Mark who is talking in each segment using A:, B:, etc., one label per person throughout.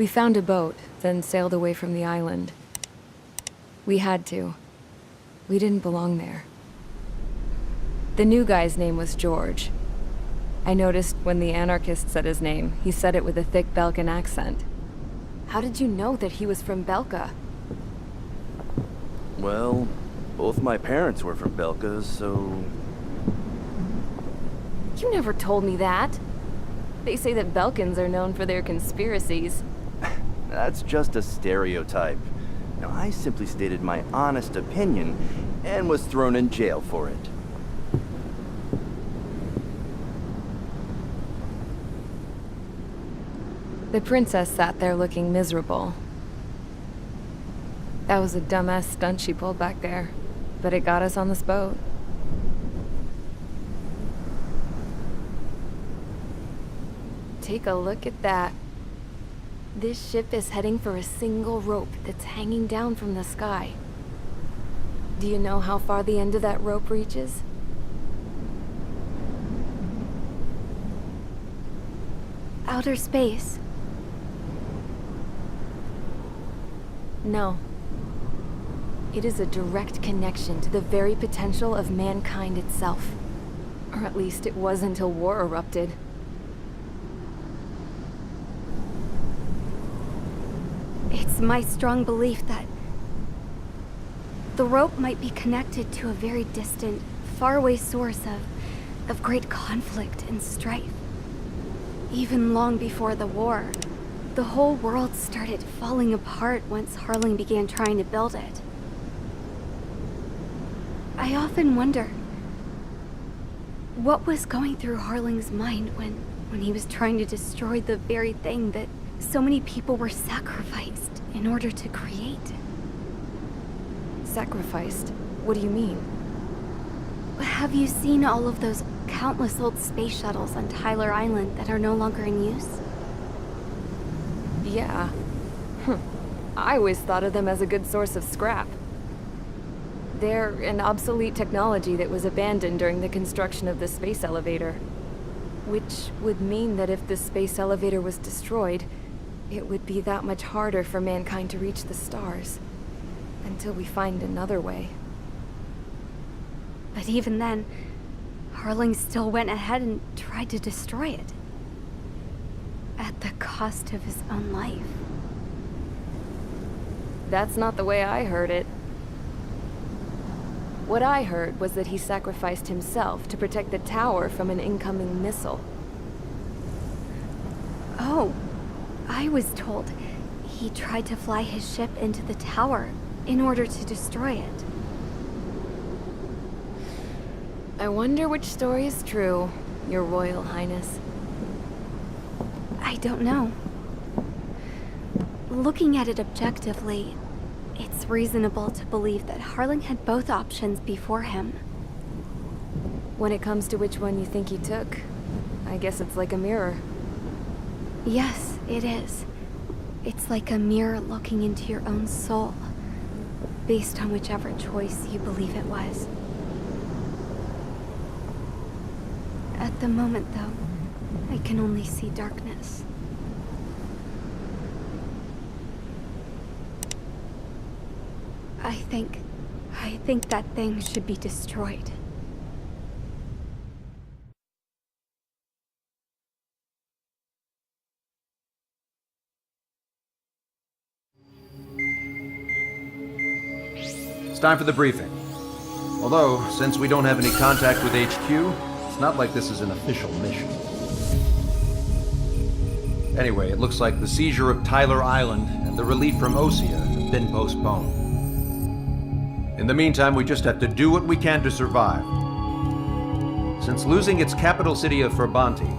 A: We found a boat, then sailed away from the island. We had to. We didn't belong there. The new guy's name was George. I noticed when the anarchist said his name, he said it with a thick Balkan accent. How did you know that he was from Belka?
B: Well, both my parents were from Belka, so...
A: You never told me that. They say that Belkans are known for their conspiracies.
B: That's just a stereotype. Now, I simply stated my honest opinion and was thrown in jail for it.
A: The princess sat there looking miserable. That was a dumbass stunt she pulled back there, but it got us on this boat. Take a look at that. This ship is heading for a single rope that's hanging down from the sky. Do you know how far the end of that rope reaches?
C: Outer space.
A: No. It is a direct connection to the very potential of mankind itself. Or at least it was until war erupted.
C: It's my strong belief that the rope might be connected to a very distant, faraway source of great conflict and strife. Even long before the war, the whole world started falling apart once Harling began trying to build it. I often wonder what was going through Harling's mind when he was trying to destroy the very thing that so many people were sacrificed in order to create.
A: Sacrificed? What do you mean?
C: Have you seen all of those countless old space shuttles on Tyler Island that are no longer in use?
A: Yeah. I always thought of them as a good source of scrap. They're an obsolete technology that was abandoned during the construction of the space elevator. Which would mean that if the space elevator was destroyed, it would be that much harder for mankind to reach the stars. Until we find another way.
C: But even then, Harling still went ahead and tried to destroy it. At the cost of his own life.
A: That's not the way I heard it. What I heard was that he sacrificed himself to protect the tower from an incoming missile.
C: Oh, I was told he tried to fly his ship into the tower in order to destroy it.
A: I wonder which story is true, Your Royal Highness.
C: I don't know. Looking at it objectively, it's reasonable to believe that Harling had both options before him.
A: When it comes to which one you think he took, I guess it's like a mirror.
C: Yes, it is. It's like a mirror looking into your own soul, based on whichever choice you believe it was. At the moment, though, I can only see darkness. I think that thing should be destroyed.
D: It's time for the briefing. Although, since we don't have any contact with HQ, it's not like this is an official mission. Anyway, it looks like the seizure of Tyler Island and the relief from Osea have been postponed. In the meantime, we just have to do what we can to survive. Since losing its capital city of Frabanti,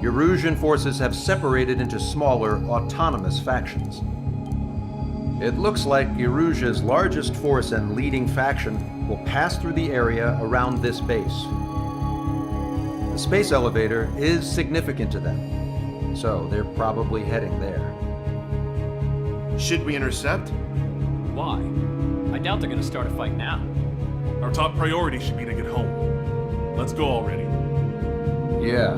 D: Erusian forces have separated into smaller, autonomous factions. It looks like Erusia's largest force and leading faction will pass through the area around this base. The space elevator is significant to them, so they're probably heading there.
E: Should we intercept?
F: Why? I doubt they're gonna start a fight now.
E: Our top priority should be to get home. Let's go already.
D: Yeah.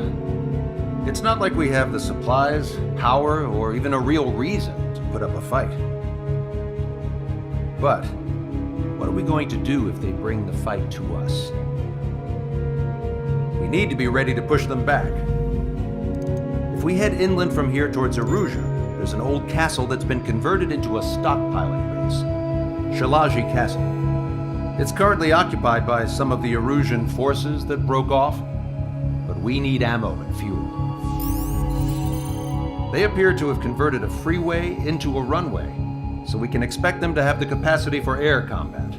D: It's not like we have the supplies, power, or even a real reason to put up a fight. But what are we going to do if they bring the fight to us? We need to be ready to push them back. If we head inland from here towards Aruja, there's an old castle that's been converted into a stockpiling base. Shalaji Castle. It's currently occupied by some of the Arujan forces that broke off, but we need ammo and fuel. They appear to have converted a freeway into a runway, so we can expect them to have the capacity for air combat.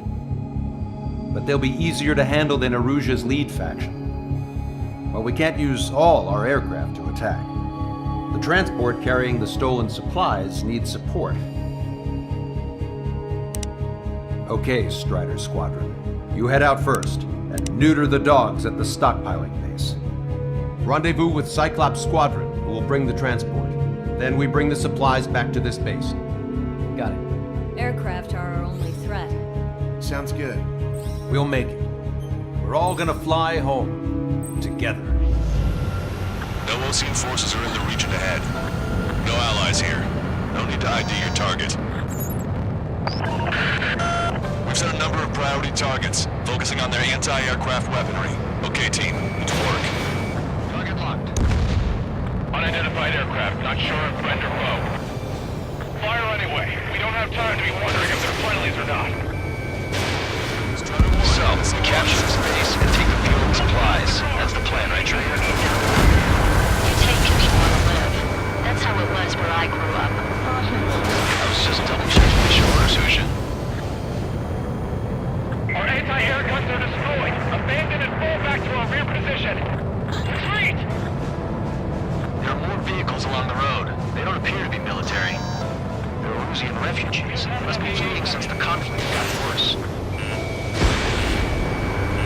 D: But they'll be easier to handle than Aruja's lead faction. While we can't use all our aircraft to attack, the transport carrying the stolen supplies needs support. Okay, Strider Squadron. You head out first and neuter the dogs at the stockpiling base. Rendezvous with Cyclops Squadron, who will bring the transport. Then we bring the supplies back to this base.
F: Got it.
G: Aircraft are our only threat.
E: Sounds good.
D: We'll make it. We're all gonna fly home. Together.
H: No Osean forces are in the region ahead. No allies here. No need to ID your target. We've set a number of priority targets, focusing on their anti-aircraft weaponry. Okay, team, to work.
I: Target locked. Unidentified aircraft, not sure if friend or foe. Fire anyway. We don't have time to be wondering if they're friendlies or not.
H: So, we capture this base and take the fuel and supplies. That's the plan, right, Trey?
G: You take if you want to live. That's how it was where I grew up.
H: I was just double-checking mission orders, Husha.
I: Our anti-air guns are destroyed. Abandon and fall back to our rear position. Retreat!
H: There are more vehicles along the road. They don't appear to be military. They're Arusian refugees. Must be fleeing since the conflict got worse.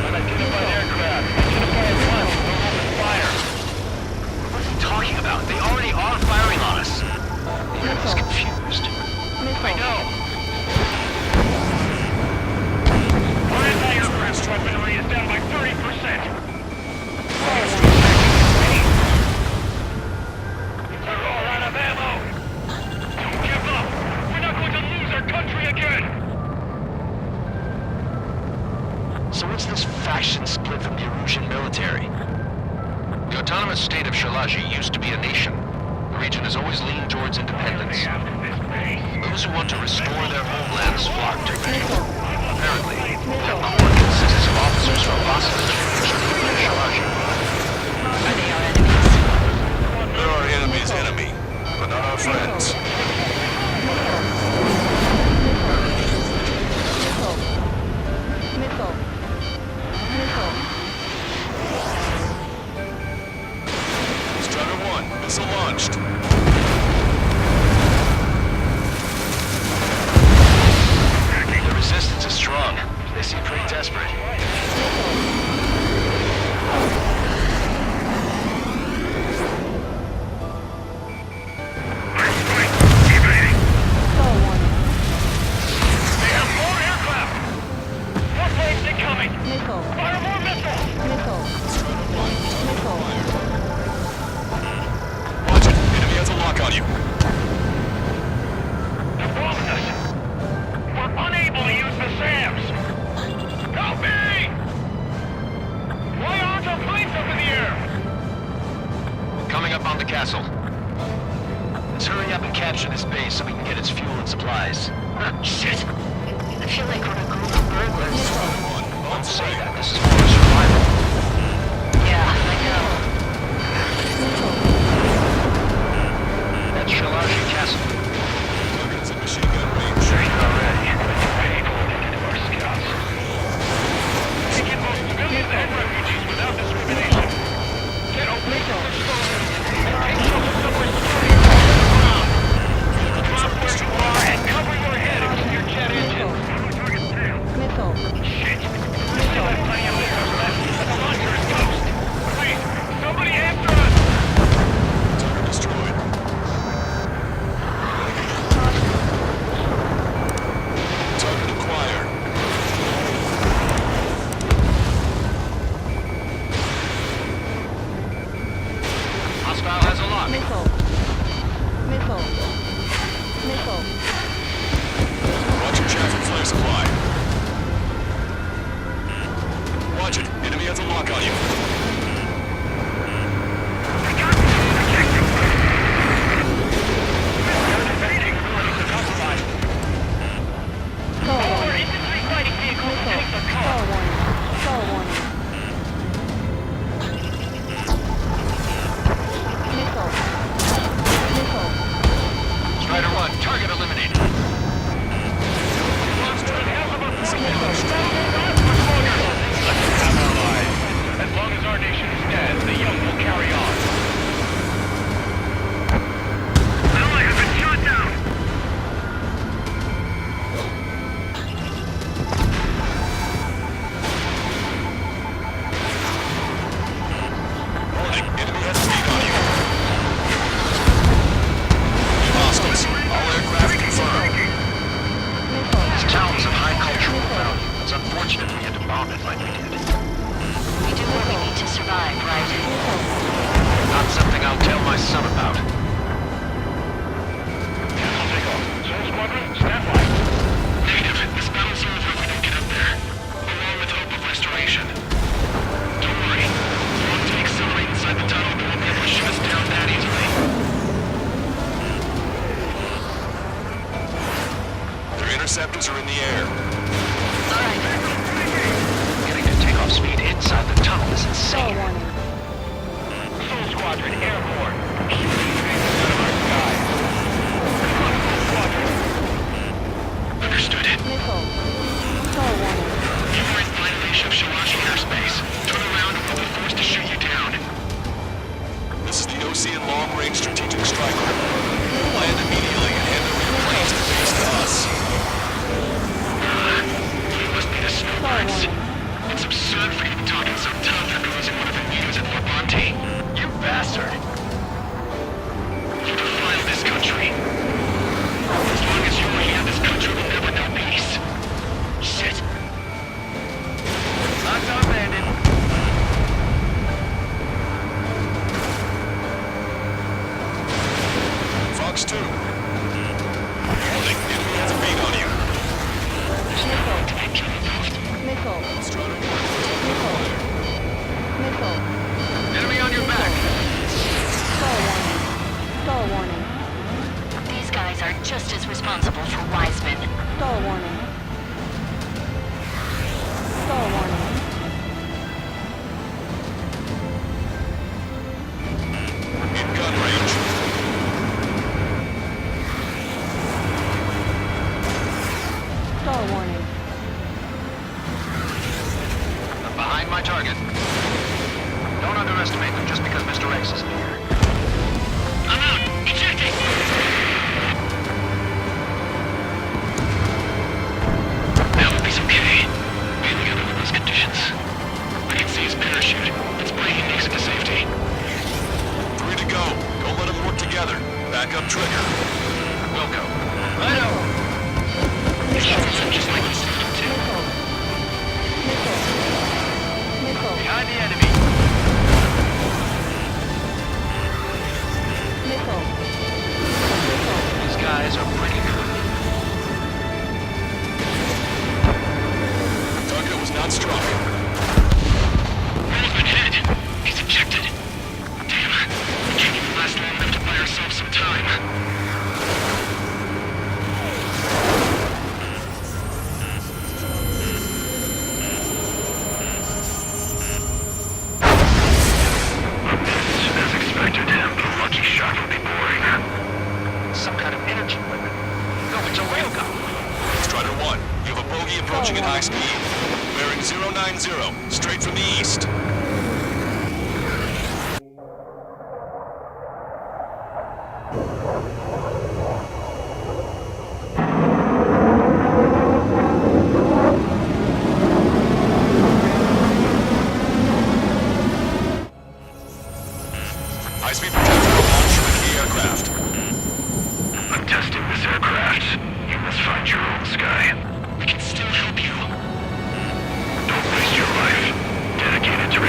I: Unidentified aircraft. Identify at once. Don't open fire.
H: What are you talking about? They already are firing on us. The enemy's confused.
I: I know. Our anti-aircraft weaponry is down by 30%. They're all out of ammo. Don't give up. We're not going to lose our country again.
H: So what's this faction split from the Arusian military? The autonomous state of Shalaji used to be a nation. The region has always leaned towards independence. Those who want to restore their homelands flock to it. Apparently, their core consists of officers from Vasilij and Shalaji.
G: Are they our enemies?
H: They're our enemy's enemy, but not our friends. Strider 1, missile launched. The resistance is strong. They seem pretty desperate.
I: They have more aircraft. More planes incoming. Fire more missiles.
H: Watch it. Enemy has a lock on you.
I: They're following us. We're unable to use the SAMs. Help me! Why aren't our planes up in the air?
H: Coming up on the castle. Let's hurry up and capture this base so we can get its fuel and supplies.
G: Shit. I feel like we're a group of burglars.
H: Don't say that. This is for survival.
G: Yeah, I know.
H: That's Shalaji Castle. Target's in machine gun range.
I: Trained already. Ready to hold into our scouts. Take in both civilians and refugees without discrimination. Get open to exposure and take shelter somewhere secure. Drop where you are and cover your head until your jet engine. Shit. We still have plenty of missiles left, but the launcher is toast. Please, somebody answer us!
H: Target destroyed. Interceptors are in the air.
G: Alright.
H: Getting to takeoff speed inside the tunnel is insane.
I: Soul Squadron, airborne. Shooting things out of our sky. Come on, Soul Squadron.
H: Understood. You are in violation of Shalashi airspace. Turn around or we'll be forced to shoot you down. This is the Ocean Long-Range Strategic Strike Group. Land immediately and hand over your planes to base to us. You must be the snowbirds. It's absurd for you to talk in so tough after losing one of the leaders at Fort Monty. You bastard! You defile this country. As long as you are here, this country will never know peace. Shit.
I: Lockdown landed.
H: Fox 2. Warning, enemy has a beat on you. There's no way to get killed. Strider 1. Enemy on your back.
G: These guys are just as responsible for Wiseman.
H: In gun range. I'm behind my target. Don't underestimate them just because Mr. X isn't here. I'm out! Ejecting! Everything's okay. Mainly under those conditions. I can see his parachute. It's breaking exit to safety. 3 to go. Don't let them work together. Back up trigger. Wilco. Righto! These shooters are just like the system too.
I: Behind the enemy.
H: These guys are pretty good. Target was not struck. Movement hit. He's ejected. Damn. We can't even last long enough to buy ourselves some time. As expected, the lucky shot would be boring. Some kind of energy weapon. No, it's a railgun. Strider 1, you have a bogey approaching at high speed. Bearing 090, straight from the east. High-speed projectile launch with the aircraft. I'm testing this aircraft. You must find your own sky. We can still help you. Don't waste your life. Dedicated to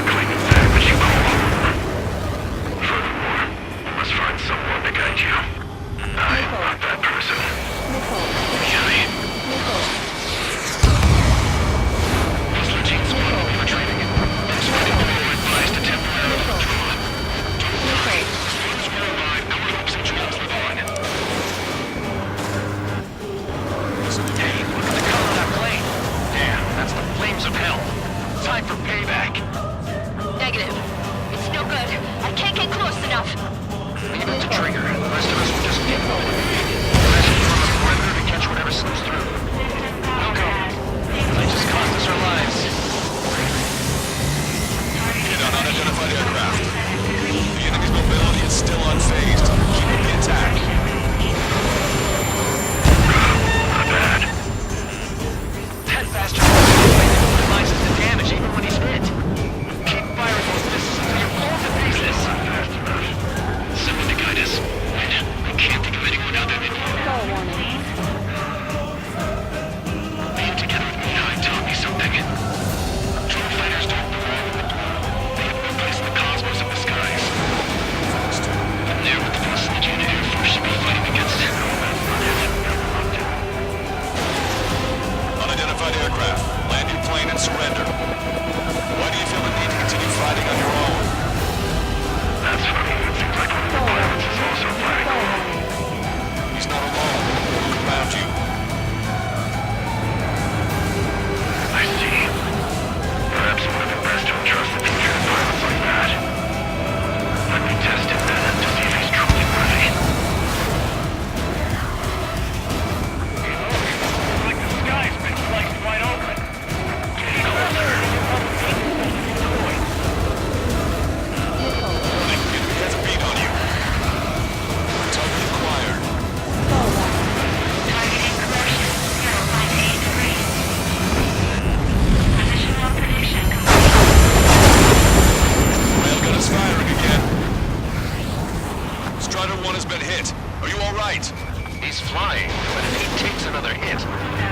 H: takes another hit.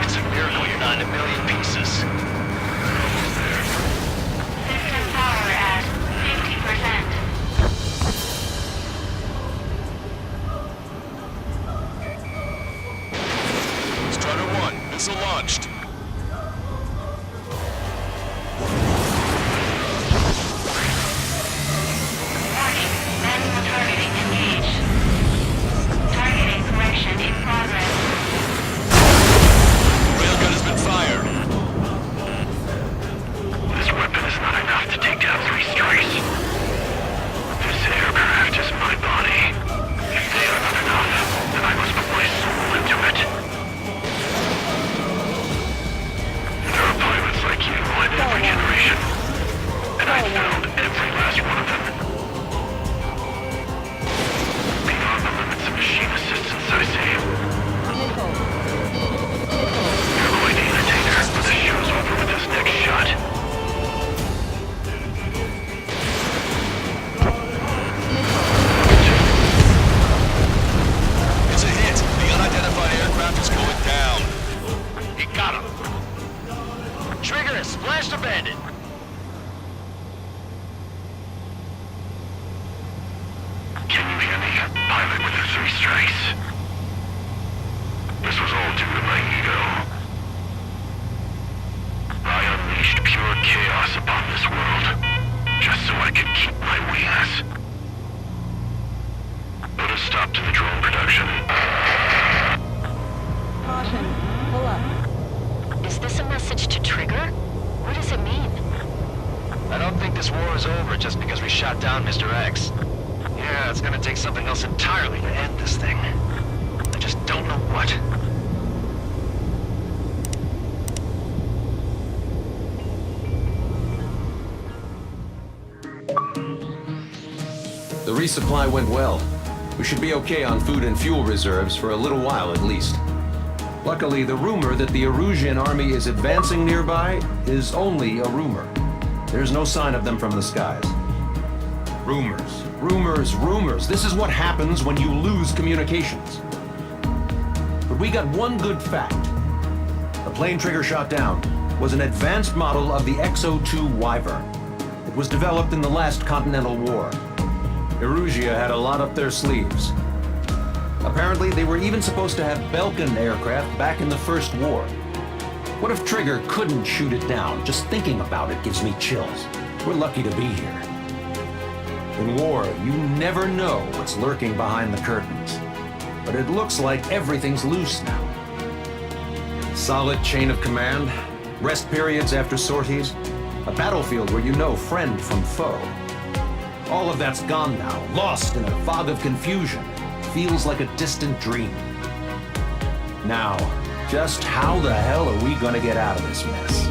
H: It's a miracle you're not in a million pieces.
G: System power at 50%.
H: Strider 1, missile launched.
G: Warning, manual targeting engaged. Targeting correction in progress.
H: Railgun has been fired.
I: This weapon is not enough to take down 3 strikes. This aircraft is my body. If they are not enough, then I must put my soul into it. There are pilots like you in every generation, and I found every last one of them. Beyond the limits of machine assistance, I say. You're quite the entertainer, but the show's over with this next shot.
H: It's a hit. The unidentified aircraft is going down. He got him. Trigger is splashed abandoned.
I: Can you hear me? Pilot with the 3 strikes. This was all due to my ego. I unleashed pure chaos upon this world, just so I could keep my wings. Put a stop to the drone production.
G: Is this a message to Trigger? What does it mean?
H: I don't think this war is over just because we shot down Mr. X. Yeah, it's gonna take something else entirely to end this thing. I just don't know what.
D: The resupply went well. We should be okay on food and fuel reserves for a little while at least. Luckily, the rumor that the Erusian army is advancing nearby is only a rumor. There's no sign of them from the skies. Rumors, rumors, rumors. This is what happens when you lose communications. But we got one good fact. The plane Trigger shot down was an advanced model of the X-02 Wyvern. It was developed in the last Continental War. Erusia had a lot up their sleeves. Apparently, they were even supposed to have Belkin aircraft back in the First War. What if Trigger couldn't shoot it down? Just thinking about it gives me chills. We're lucky to be here. In war, you never know what's lurking behind the curtains. But it looks like everything's loose now. Solid chain of command, rest periods after sorties, a battlefield where you know friend from foe. All of that's gone now, lost in a fog of confusion. Feels like a distant dream. Now, just how the hell are we gonna get out of this mess?